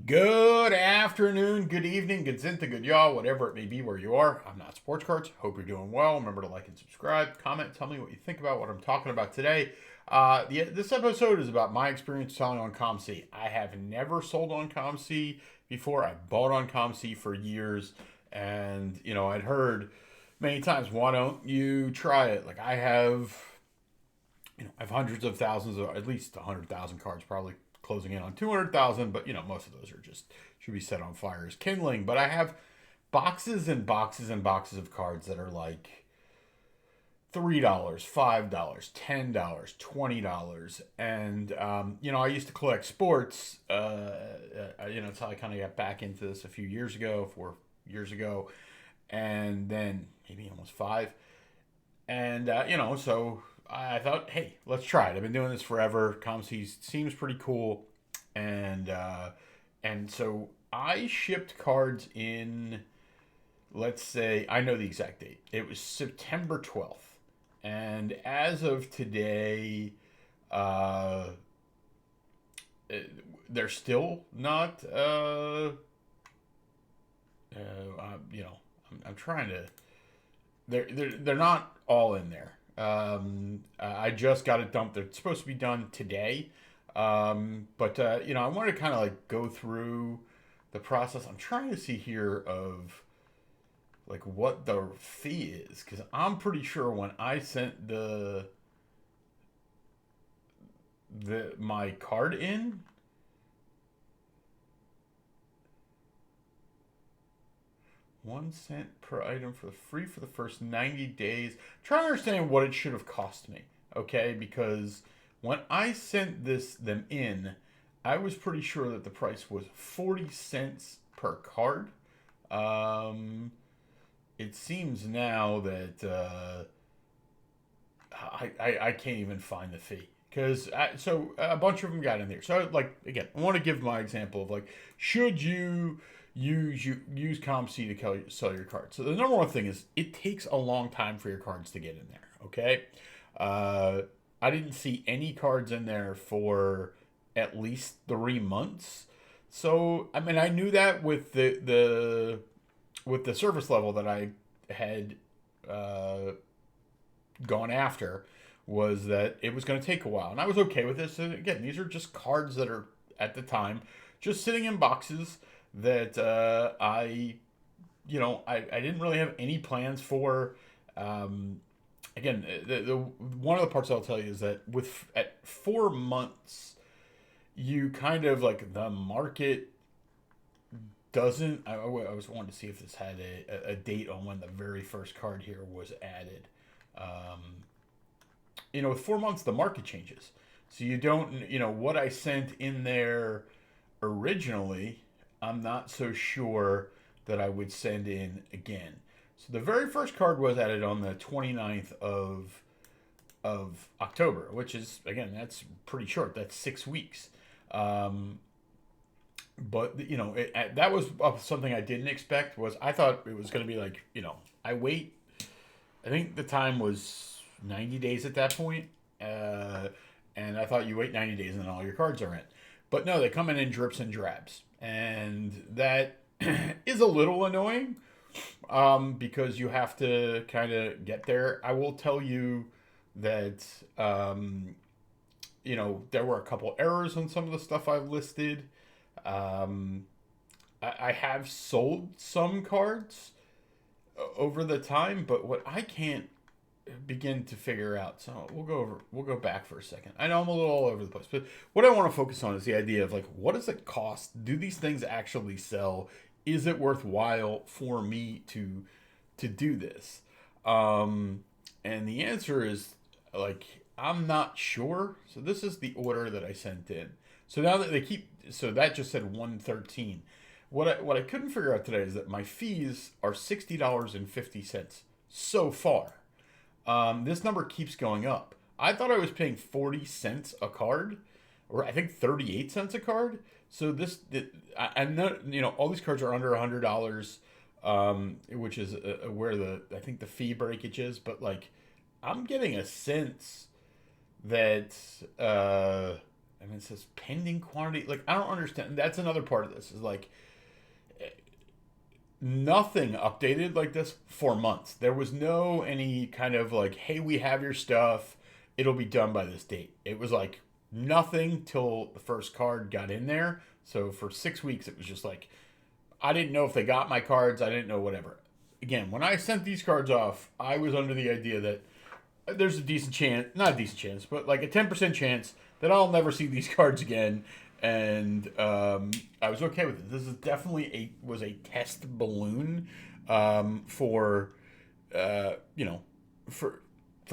Good afternoon, good evening, good zinta, good y'all, whatever it may be where you are. I'm not Sports Cards. Hope you're doing well. Remember to like and subscribe, comment, tell me what you think about what I'm talking about today. This episode is about my experience selling on COMC. I have never sold on COMC before. I bought on COMC for years, and I'd heard many times, why don't you try it? Like I have hundreds of thousands of at least 100,000 cards, probably closing in on 200,000, but most of those are just should be set on fire as kindling. But I have boxes and boxes and boxes of cards that are like $3, $5, $10, $20, and I used to collect sports. That's how I kind of got back into this a few years ago, 4 years ago, and then maybe almost five. And so I thought, hey, let's try it. I've been doing this forever. ComC seems pretty cool, and so I shipped cards in. Let's say I know the exact date. It was September 12th, and as of today, uh, they're still not. I'm trying to. They're not all in there. I just got it dumped. They're supposed to be done today. But I wanted to kind of like go through the process. I'm trying to see here of like what the fee is because I'm pretty sure when I sent the my card in, 1 cent per item for the free for the first 90 days. Trying to understand what it should have cost me, okay? Because when I sent them in, I was pretty sure that the price was 40 cents per card. It seems now that I can't even find the fee because so a bunch of them got in there. So like again, I want to give my example of like should you use ComC to sell your cards. So the number one thing is it takes a long time for your cards to get in there. Okay, uh, I didn't see any cards in there for at least 3 months. So I mean, I knew that with the service level that I had uh, gone after was that it was going to take a while, and I was okay with this. And again, these are just cards that are at the time just sitting in boxes that I didn't really have any plans for. Um, Again, the one of the parts I'll tell you is that at 4 months, you kind of like the market doesn't. I was wanting to see if this had a date on when the very first card here was added. Um, with 4 months, the market changes. So you don't, what I sent in there originally, I'm not so sure that I would send in again. So the very first card was added on the 29th of October, which is again that's pretty short. That's 6 weeks. Um, but that was something I didn't expect. Was I thought it was going to be like I wait. I think the time was 90 days at that point, and I thought you wait 90 days and then all your cards are in. But no, they come in drips and drabs, and that is a little annoying because you have to kind of get there. I will tell you that there were a couple errors on some of the stuff I've listed. Um, I have sold some cards over the time, but what I can't begin to figure out. So we'll go back for a second. I know I'm a little all over the place, but what I want to focus on is the idea of like, what does it cost? Do these things actually sell? Is it worthwhile for me to do this? And the answer is like, I'm not sure. So this is the order that I sent in. So now that so that just said 113. What I couldn't figure out today is that my fees are $60.50 so far. This number keeps going up. I thought I was paying 40 cents a card, or I think 38 cents a card. So I know all these cards are under $100, which is where I think the fee breakage is. But like, I'm getting a sense that I mean, it says pending quantity. Like, I don't understand. That's another part of this is like nothing updated like this for months. There was no any kind of like, hey, we have your stuff. It'll be done by this date. It was like nothing till the first card got in there. So for 6 weeks, it was just like, I didn't know if they got my cards. I didn't know whatever. Again, when I sent these cards off, I was under the idea that there's a decent chance, not a decent chance, but like a 10% chance that I'll never see these cards again. And I was okay with it. This is definitely was a test balloon for you know for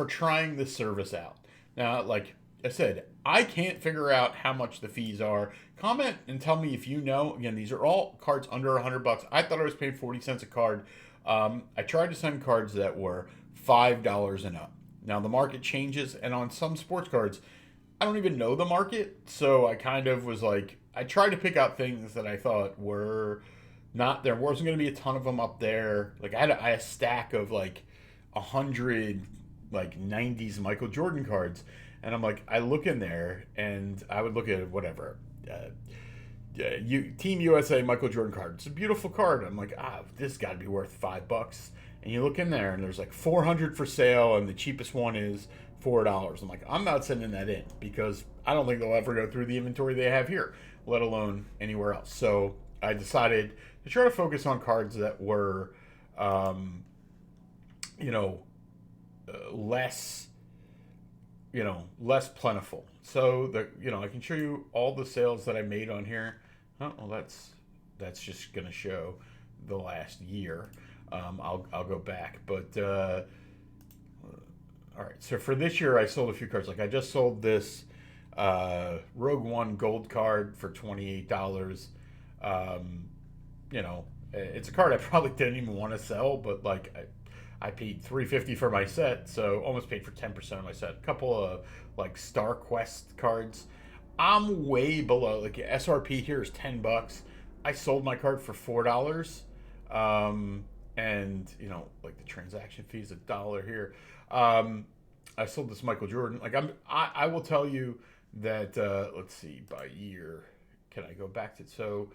trying this service out. Now, like I said, I can't figure out how much the fees are. Comment and tell me if you know. Again, these are all cards under $100. I thought I was paying 40 cents a card. I tried to send cards that were $5 and up. Now the market changes, and on some sports cards, I don't even know the market, so I kind of was like, I tried to pick out things that I thought were not there. Wasn't going to be a ton of them up there. Like I had a stack of like 100 like 90s Michael Jordan cards, and I'm like, I look in there, and I would look at whatever. Team USA Michael Jordan card. It's a beautiful card. I'm like, this got to be worth $5. And you look in there, and there's like 400 for sale, and the cheapest one is $4. I'm like, I'm not sending that in because I don't think they'll ever go through the inventory they have here, let alone anywhere else. So I decided to try to focus on cards that were, you know, less, less plentiful. So I can show you all the sales that I made on here. Oh, well, that's just gonna show the last year. I'll go back, but all right. So for this year, I sold a few cards. Like I just sold this Rogue One Gold card for $28. It's a card I probably didn't even want to sell, but like I paid $350 for my set, so almost paid for 10% of my set. A couple of like Star Quest cards. I'm way below. Like SRP here is $10. I sold my card for $4. And like the transaction fee is $1 here. I sold this Michael Jordan. Like I will tell you that. Let's see, by year. Can I go back to so?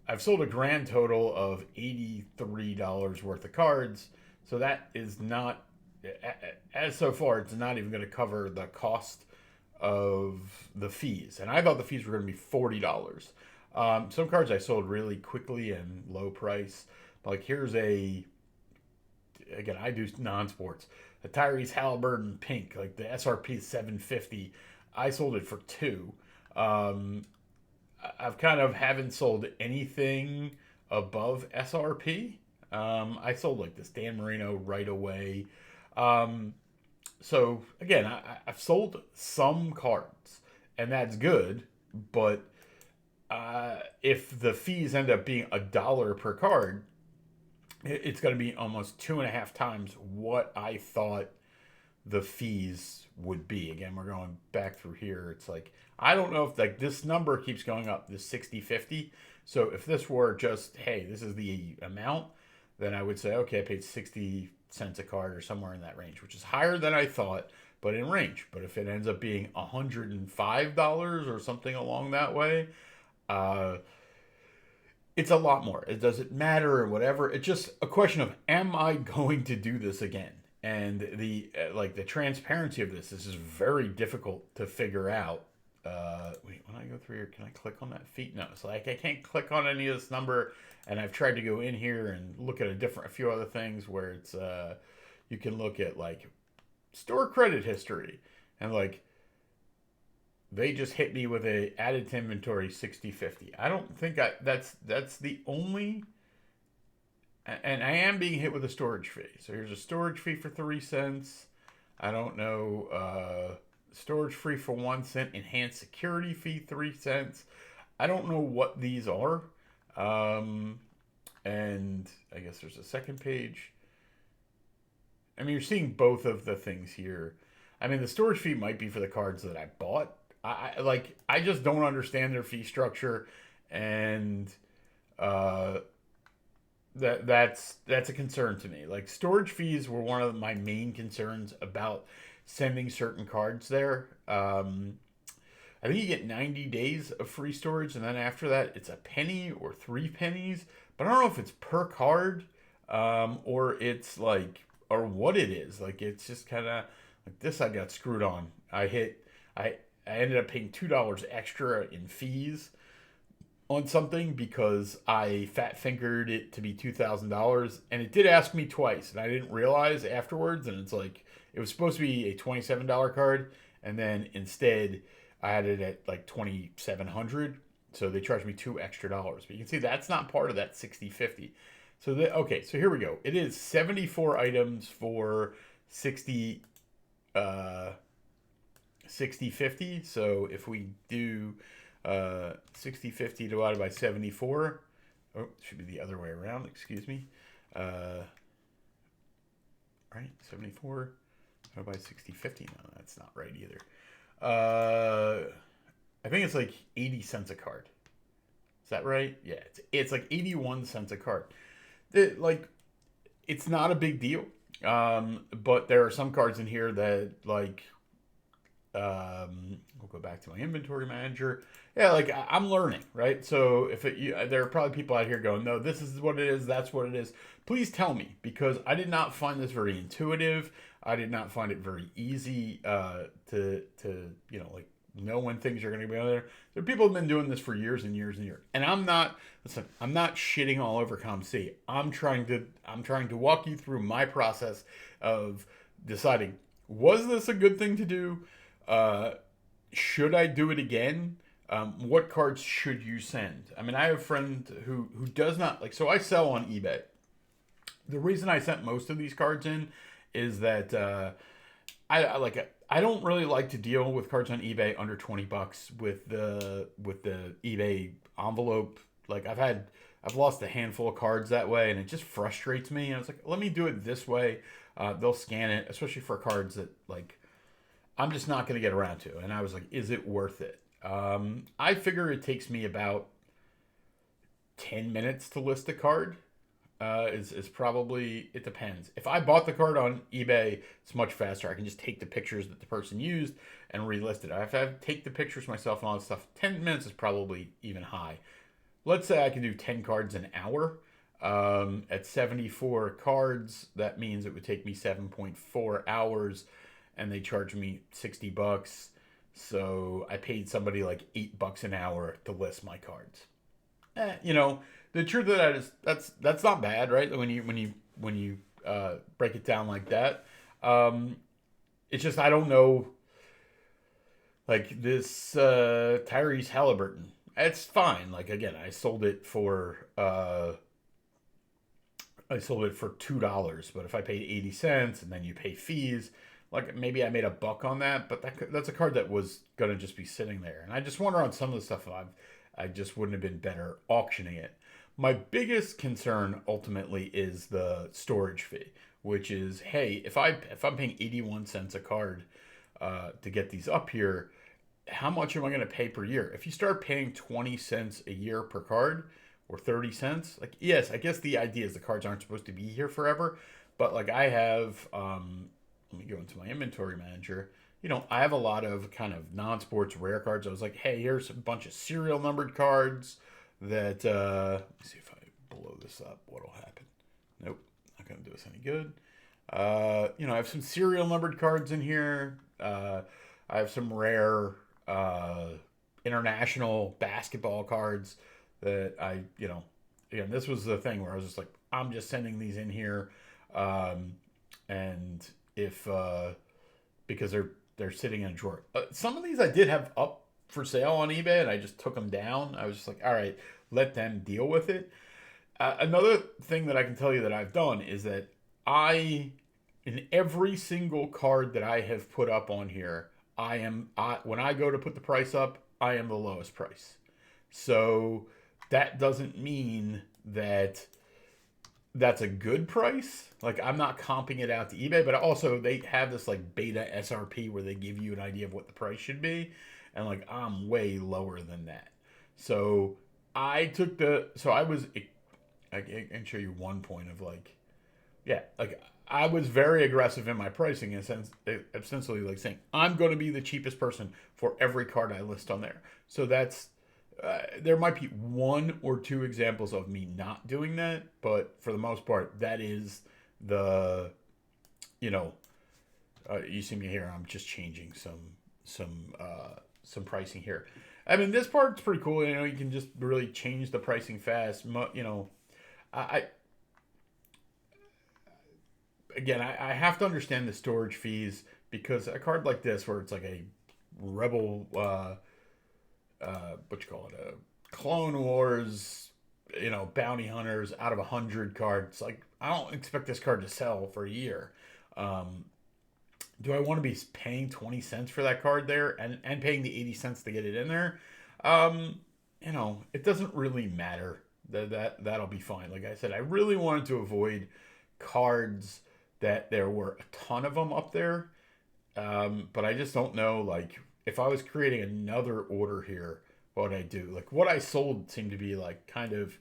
I've sold a grand total of $83 worth of cards. So that is not, as so far, it's not even going to cover the cost of the fees. And I thought the fees were going to be $40. Some cards I sold really quickly and low price. Like here's again, I do non-sports. The Tyrese Halliburton pink, like the SRP is $750. I sold it for $2. I've kind of haven't sold anything above SRP. I sold like this Dan Marino right away. So again, I've sold some cards, and that's good. But if the fees end up being $1 per card, it's going to be almost 2.5 times what I thought the fees would be. Again, we're going back through here. It's like, I don't know if like this number keeps going up, this 60/50. So if this were just, hey, this is the amount, then I would say, okay, I paid 60 cents a card or somewhere in that range, which is higher than I thought, but in range. But if it ends up being $105 or something along that way, it's a lot more. It doesn't matter or whatever. It's just a question of, am I going to do this again? And the transparency of this is very difficult to figure out. Wait, when I go through here, can I click on that fee? No, it's like I can't click on any of this number. And I've tried to go in here and look at a few other things where it's you can look at like store credit history, and like they just hit me with a added to inventory 60/50. I don't think that's the only. And I am being hit with a storage fee. So here's a storage fee for 3 cents. I don't know. Storage fee for 1 cent. Enhanced security fee 3 cents. I don't know what these are. And I guess there's a second page. I mean, you're seeing both of the things here. I mean, the storage fee might be for the cards that I bought. I just don't understand their fee structure, and that's a concern to me. Like storage fees were one of my main concerns about sending certain cards there. I think you get 90 days of free storage, and then after that, it's a penny or 3 pennies. But I don't know if it's per card, or it's like, or what it is. Like, it's just kind of like this. I got screwed on. I ended up paying $2 extra in fees on something because I fat fingered it to be $2,000, and it did ask me twice, and I didn't realize afterwards. And it's like it was supposed to be a $27 card, and then instead I had it at like 2,700. So they charged me $2 extra. But you can see that's not part of that 60/50. So okay, so here we go. It is 74 items for 60 uh 60/50. So if we do 60/50 divided by 74, oh, it should be the other way around, excuse me. Right, 74 divided by 60/50. No, that's not right either. I think it's like 80 cents a card. Is that right? Yeah, it's like 81 cents a card. Like, it's not a big deal. But there are some cards in here that, like, we'll go back to my inventory manager. Yeah, like, I'm learning, right? So there are probably people out here going, no, this is what it is, that's what it is. Please tell me, because I did not find this very intuitive. I did not find it very easy to like, know when things are going to be on there. There are people who've been doing this for years and years and years, and I'm not shitting all over COMC. I'm trying to walk you through my process of deciding, was this a good thing to do? Should I do it again? What cards should you send? I mean, I have a friend who does not like. So I sell on eBay. The reason I sent most of these cards in is that I don't really like to deal with cards on eBay under $20 with the eBay envelope. Like, I've lost a handful of cards that way, and it just frustrates me. And I was like, let me do it this way. They'll scan it, especially for cards that, like, I'm just not going to get around to. And I was like, is it worth it? I figure it takes me about 10 minutes to list a card. Is probably, it depends. If I bought the card on eBay, it's much faster. I can just take the pictures that the person used and relist it. I have to take the pictures myself and all that stuff. 10 minutes is probably even high. Let's say I can do 10 cards an hour. At 74 cards, that means it would take me 7.4 hours, and they charge me $60. So I paid somebody like $8 an hour to list my cards. The truth of that is that's not bad, right? When you break it down like that, it's just, I don't know. Like this Tyrese Halliburton, it's fine. Like, again, I sold it for $2, but if I paid 80 cents and then you pay fees, like, maybe I made $1 on that, but that's a card that was gonna just be sitting there. And I just wonder on some of the stuff I just wouldn't have been better auctioning it. My biggest concern ultimately is the storage fee, which is, hey, if I'm paying 81 cents a card to get these up here, how much am I going to pay per year? If you start paying 20 cents a year per card, or 30 cents, like, yes, I guess the idea is the cards aren't supposed to be here forever, but like, I have, let me go into my inventory manager. I have a lot of kind of non-sports rare cards. I was like, hey, here's a bunch of serial numbered cards that, let me see if I blow this up, what'll happen. Nope, not going to do us any good. I have some serial numbered cards in here. I have some rare international basketball cards that again, this was the thing where I was just like, I'm just sending these in here. And if, because they're sitting in a drawer. Some of these I did have up for sale on eBay, and I just took them down. I was just like, all right, let them deal with it. Another thing that I can tell you that I've done is that in every single card that I have put up on here, when I go to put the price up, I am the lowest price. So that doesn't mean that that's a good price. Like, I'm not comping it out to eBay, but also they have this like beta SRP where they give you an idea of what the price should be. And like, I'm way lower than that. So I can show you one point of like, Yeah, like I was very aggressive in my pricing, and essentially like saying I'm going to be the cheapest person for every card I list on there. So that's there might be one or two examples of me not doing that, but for the most part, that is the you know you see me here. I'm just changing some pricing here. I mean, this part's pretty cool. You know, you can just really change the pricing fast. You know, I again, I have to understand the storage fees because a card like this, where it's like a Rebel, what you call it, a Clone Wars, you know, bounty hunters out of 100 cards. Like, I don't expect this card to sell for a year. Um, do I want to be paying 20 cents for that card there and paying the 80 cents to get it in there? Um, you know, it doesn't really matter. That'll be fine. Like I said, I really wanted to avoid cards that there were a ton of them up there. But I just don't know. Like, if I was creating another order here, what would I do? Like, what I sold seemed to be like kind of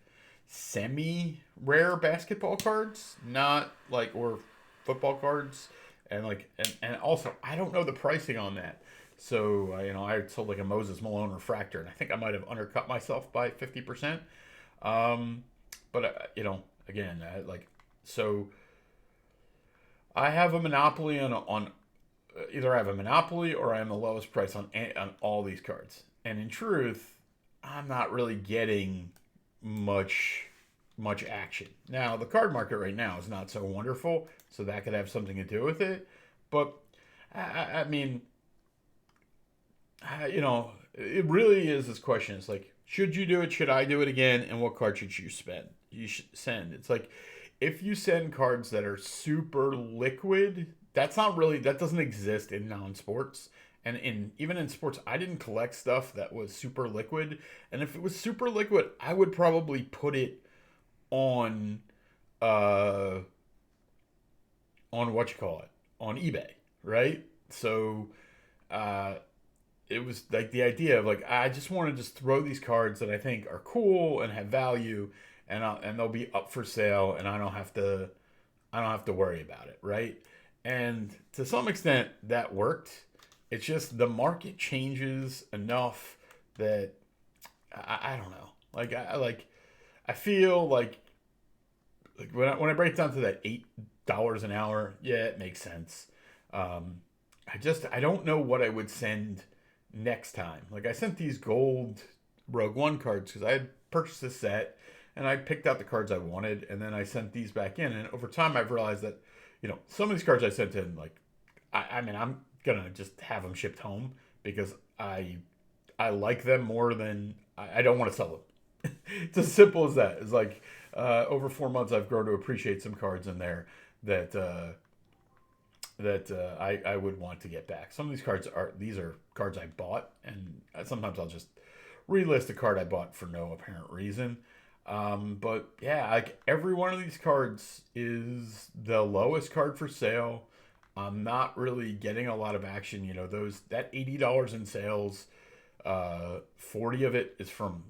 semi rare basketball cards, not like or football cards, and like and also I don't know the pricing on that. So you know, I sold like a Moses Malone refractor, and I think I might have undercut myself by 50%. Um, but you know, again, like so I have a monopoly on either I have a monopoly or I am the lowest price on all these cards. And in truth, I'm not really getting much much action. Now, the card market right now is not so wonderful, so that could have something to do with it. But I mean, you know, it really is this question. It's like, should you do it? Should I do it again? And what card should you spend? You should send. It's like, if you send cards that are super liquid, that doesn't exist in non-sports. And in even in sports, I didn't collect stuff that was super liquid. And if it was super liquid, I would probably put it on uh on what you call it, on eBay, right? So uh it was like the idea of like I just want to just throw these cards that I think are cool and have value, and they'll be up for sale, and I don't have to worry about it, right? And to some extent that worked. It's just the market changes enough that I don't know. I feel like when I break it down to that $8 an hour, yeah, it makes sense. Um, I don't know what I would send next time. Like I sent these gold Rogue One cards because I had purchased this set and I picked out the cards I wanted, and then I sent these back in. And over time, I've realized that some of these cards I sent in, like I mean, I'm gonna just have them shipped home because I like them more than I don't want to sell them. It's as simple as that. It's like over 4 months, I've grown to appreciate some cards in there that I would want to get back. Some of these are cards I bought, and sometimes I'll just relist a card I bought for no apparent reason. But yeah, like every one of these cards is the lowest card for sale. I'm not really getting a lot of action. That $80 in sales, 40 of it is from,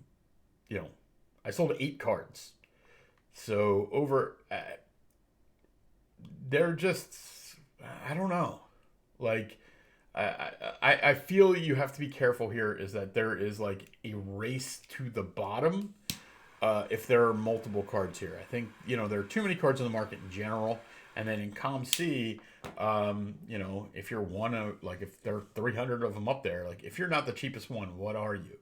I sold 8 cards. So they're just, I don't know. Like, I feel you have to be careful here is that there is like a race to the bottom if there are multiple cards here. I think, there are too many cards in the market in general. And then in COMC, if you're one of, like, if there are 300 of them up there, like, if you're not the cheapest one, what are you?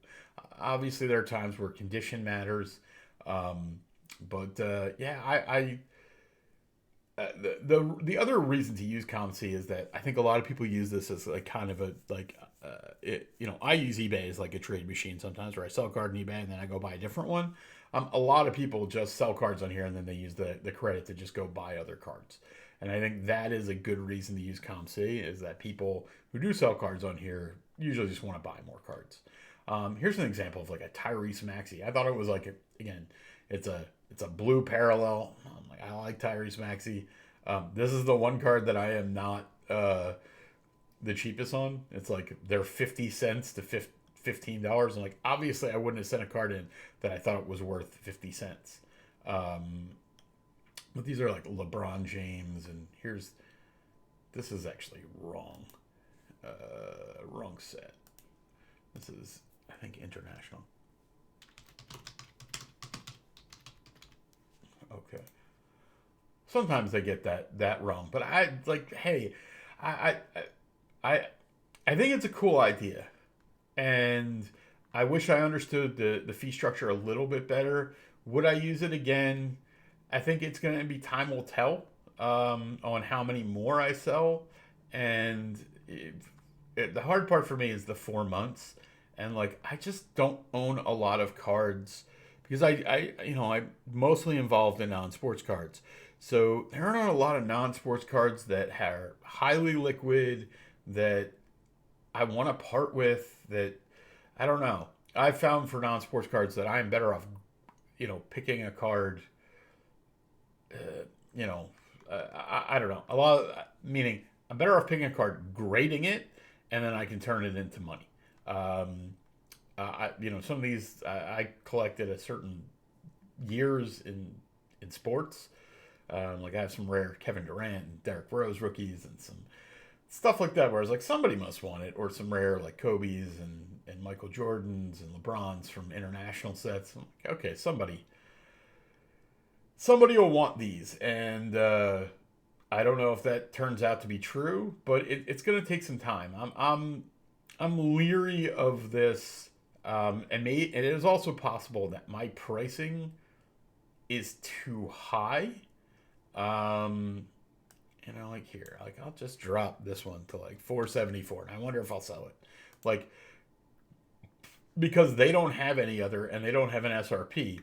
Obviously, there are times where condition matters. Yeah, the other reason to use COMC is that I think a lot of people use this as like kind of I use eBay as like a trade machine sometimes where I sell a card on eBay and then I go buy a different one. A lot of people just sell cards on here and then they use the credit to just go buy other cards. And I think that is a good reason to use COMC is that people who do sell cards on here usually just want to buy more cards. Here's an example of like a Tyrese Maxey. I thought it was like it's a blue parallel. I like Tyrese Maxey. This is the one card that I am not the cheapest on. It's like they're 50 cents to $15, and like obviously I wouldn't have sent a card in that I thought it was worth 50 cents. But these are like LeBron James, and this is actually wrong. Wrong set. This is, I think, international. Okay. Sometimes I get that wrong, but I like, hey, I I I think it's a cool idea, and I wish I understood the fee structure a little bit better. Would I use it again? I think it's going to be time will tell on how many more I sell, and the hard part for me is the 4 months, and like I just don't own a lot of cards because I'm mostly involved in non-sports cards, so there aren't a lot of non-sports cards that are highly liquid that I want to part with. That I don't know. I found for non-sports cards that I'm better off, picking a card. Uh, you know, I don't know. A lot of, meaning I'm better off picking a card, grading it, and then I can turn it into money. Um, some of these I collected at certain years in sports. Like I have some rare Kevin Durant and Derrick Rose rookies and some stuff like that, where it's like somebody must want it, or some rare like Kobe's and Michael Jordans and LeBrons from international sets. I'm like, okay, somebody will want these, and I don't know if that turns out to be true, but it's going to take some time. I'm leery of this, and it is also possible that my pricing is too high. Um, like here, like I'll just drop this one to like 474, and I wonder if I'll sell it, like because they don't have any other, and they don't have an SRP.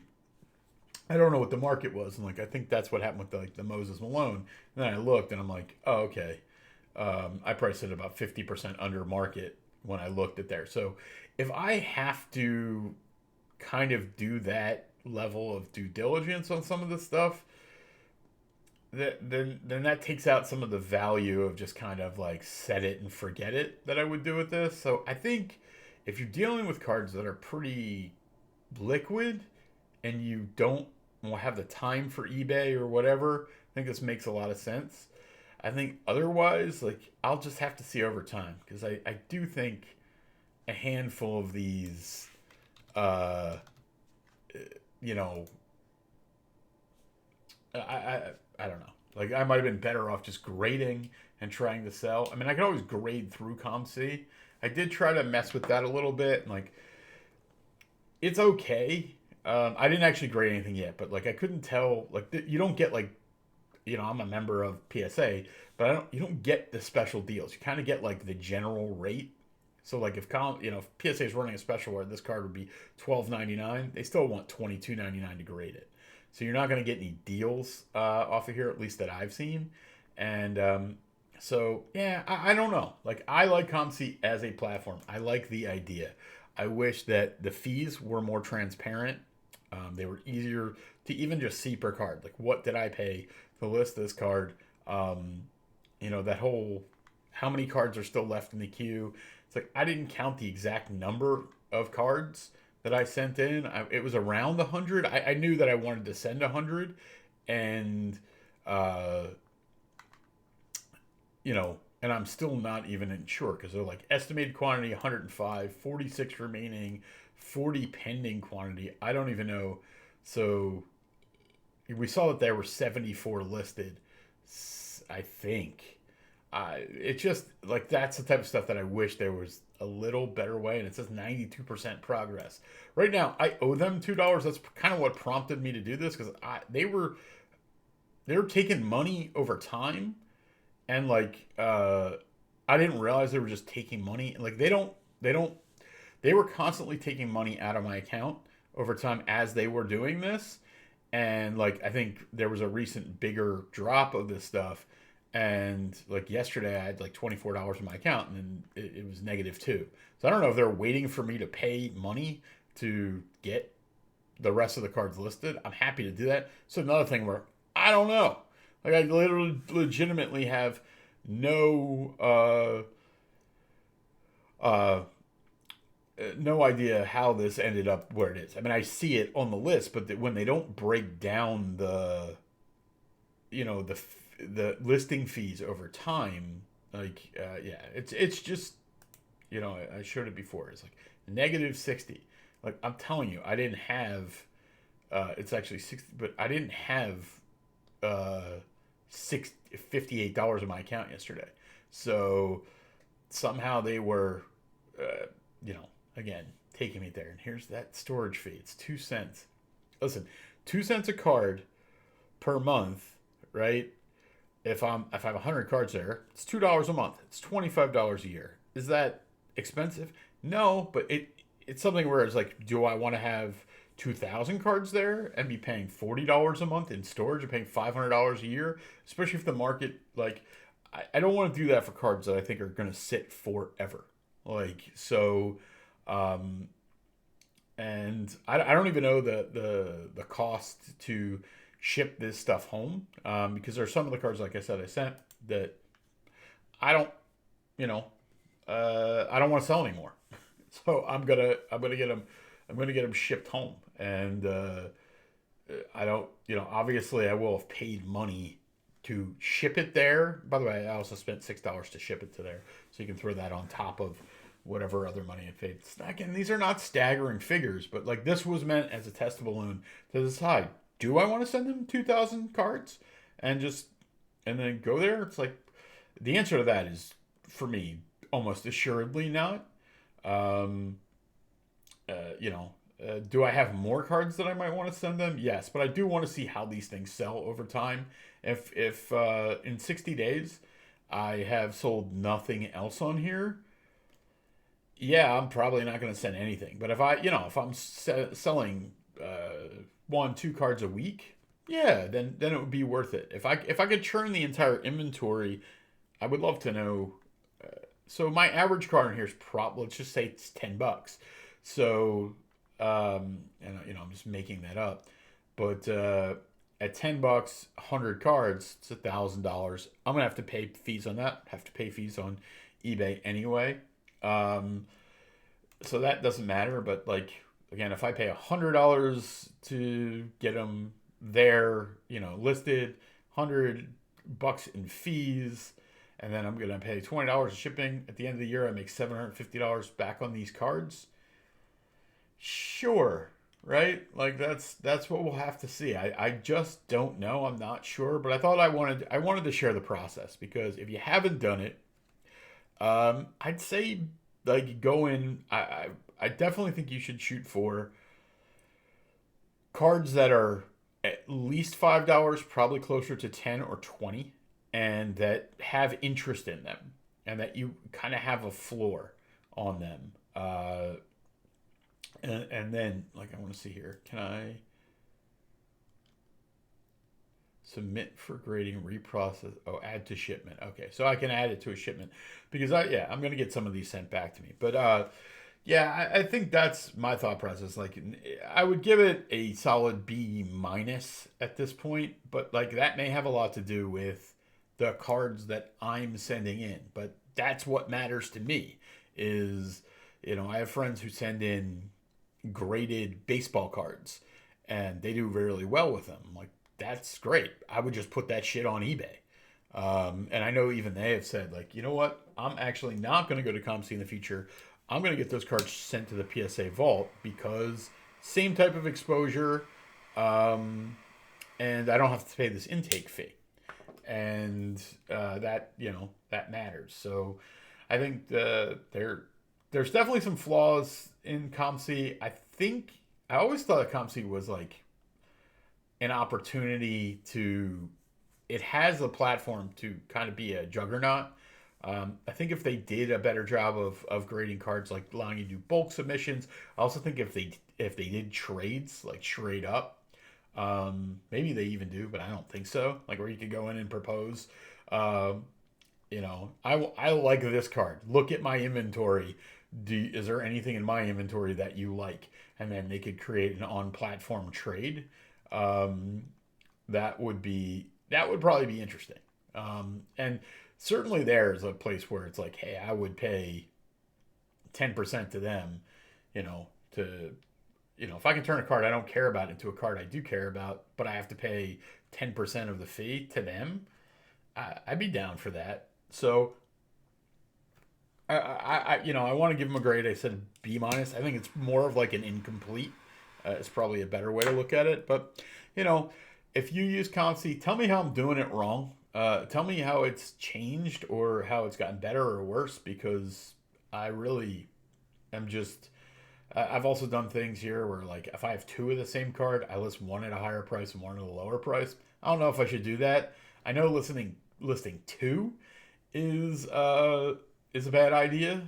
I don't know what the market was, and like I think that's what happened with the Moses Malone. And then I looked, and I'm like, oh okay, I priced it about 50% under market when I looked at there. So if I have to kind of do that level of due diligence on some of this stuff, then that takes out some of the value of just kind of like set it and forget it that I would do with this. So I think if you're dealing with cards that are pretty liquid and you don't have the time for eBay or whatever, I think this makes a lot of sense. I think otherwise, like I'll just have to see over time, because I do think a handful of these, uh, you know, I don't know. Like I might have been better off just grading and trying to sell. I mean, I could always grade through COMC. I did try to mess with that a little bit, and like it's okay. I didn't actually grade anything yet, but like I couldn't tell. Like you don't get like, I'm a member of PSA, but you don't get the special deals. You kind of get like the general rate. So like if PSA is running a special where this card would be $12.99, they still want $22.99 to grade it. So you're not going to get any deals off of here, at least that I've seen. And so yeah, I don't know. Like I like ComC as a platform. I like the idea. I wish that the fees were more transparent. They were easier to even just see per card. Like what did I pay to list this card? That whole how many cards are still left in the queue. It's like I didn't count the exact number of cards that I sent in. It was around 100. I knew that I wanted to send 100, and uh, and I'm still not even sure, because they're like estimated quantity 105, 46 remaining, 40 pending quantity. I don't even know. So we saw that there were 74 listed, I think. It's just like that's the type of stuff that I wish there was a little better way. And it says 92% progress right now. I owe them $2. That's kind of what prompted me to do this, because they were taking money over time, and like I didn't realize they were just taking money. Like they were constantly taking money out of my account over time as they were doing this. And like I think there was a recent bigger drop of this stuff, and like yesterday I had like $24 in my account, and then it was -2. So I don't know if they're waiting for me to pay money to get the rest of the cards listed. I'm happy to do that. So another thing where I don't know. Like I literally legitimately have uh no idea how this ended up where it is. I mean, I see it on the list, but when they don't break down the listing fees over time, yeah, it's just, I showed it before. It's like -60. Like, I'm telling you, I didn't have. It's actually 60, but I didn't have uh, $58 in my account yesterday. So somehow they were, uh, you know, again taking me there. And here's that storage fee. It's 2 cents. Listen, 2 cents a card per month, right? If I have 100 cards there, it's $2 a month. It's $25 a year. Is that expensive? No, but it's something where it's like, do I want to have 2,000 cards there and be paying $40 a month in storage and paying $500 a year? Especially if the market, like, I don't want to do that for cards that I think are going to sit forever. Like, so, um, and I don't even know the cost to ship this stuff home, because there's some of the cards, like I said, I sent that I don't, you know, I don't want to sell anymore. So I'm gonna get them. I'm gonna get them shipped home, and I don't, obviously I will have paid money to ship it there. By the way, I also spent $6 to ship it to there, so you can throw that on top of whatever other money I paid. Again, these are not staggering figures, but like, this was meant as a test balloon to decide: do I want to send them 2,000 cards and then go there? It's like, the answer to that is, for me, almost assuredly not. Um, do I have more cards that I might want to send them? Yes, but I do want to see how these things sell over time. If in 60 days I have sold nothing else on here, yeah, I'm probably not going to send anything. But if I'm selling 1, 2 cards a week, yeah, then it would be worth it. If I could churn the entire inventory, I would love to know. So my average card in here is let's just say it's $10. So, and I'm just making that up, but at $10, 100 cards, it's $1,000. I'm gonna have to pay fees on that. Have to pay fees on eBay anyway. Um, so that doesn't matter. But like, again, if I pay $100 to get them there, listed, $100 in fees, and then I'm gonna pay $20 of shipping. At the end of the year, I make $750 back on these cards. Sure, right? Like, that's what we'll have to see. I just don't know. I'm not sure, but I thought I wanted to share the process, because if you haven't done it, I'd say, like, go in. I definitely think you should shoot for cards that are at least $5, probably closer to 10 or 20, and that have interest in them, and that you kind of have a floor on them. And then, like, I want to see here. Can I submit for grading, reprocess? Oh, add to shipment. Okay, so I can add it to a shipment, because I'm going to get some of these sent back to me. But yeah, I think that's my thought process. Like, I would give it a solid B minus at this point, but like, that may have a lot to do with the cards that I'm sending in. But that's what matters to me. Is, I have friends who send in graded baseball cards, and they do really well with them. Like, that's great. I would just put that shit on eBay. And I know even they have said, like, you know what? I'm actually not going to go to COMC in the future. I'm going to get those cards sent to the PSA vault, because same type of exposure, and I don't have to pay this intake fee. And that matters. So I think there's definitely some flaws in COMC. I always thought COMC was like an opportunity to. It has a platform to kind of be a juggernaut. I think if they did a better job of grading cards, like allowing you to do bulk submissions. I also think if they did trades, like straight up, maybe they even do, but I don't think so. Like, where you could go in and propose. I like this card. Look at my inventory. Is there anything in my inventory that you like? And then they could create an on-platform trade. That would probably be interesting. And certainly there's a place where it's like, hey, I would pay 10% to them, to if I can turn a card I don't care about into a card I do care about, but I have to pay 10% of the fee to them, I'd be down for that. So I want to give them a grade. I said B minus. I think it's more of like an incomplete. It's probably a better way to look at it. But you know, if you use COMC, tell me how I'm doing it wrong. Tell me how it's changed or how it's gotten better or worse, because I really am just. I've also done things here where, like, if I have two of the same card, I list one at a higher price and one at a lower price. I don't know if I should do that. I know listing two is is a bad idea.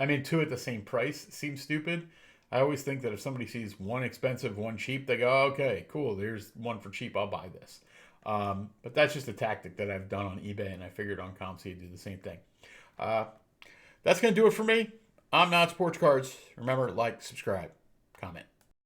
I mean, two at the same price seems stupid. I always think that if somebody sees one expensive, one cheap, they go, oh, "Okay, cool. There's one for cheap. I'll buy this." But that's just a tactic that I've done on eBay, and I figured on ComC to do the same thing. Uh, that's gonna do it for me. I'm not Sports Cards. Remember, like, subscribe, comment.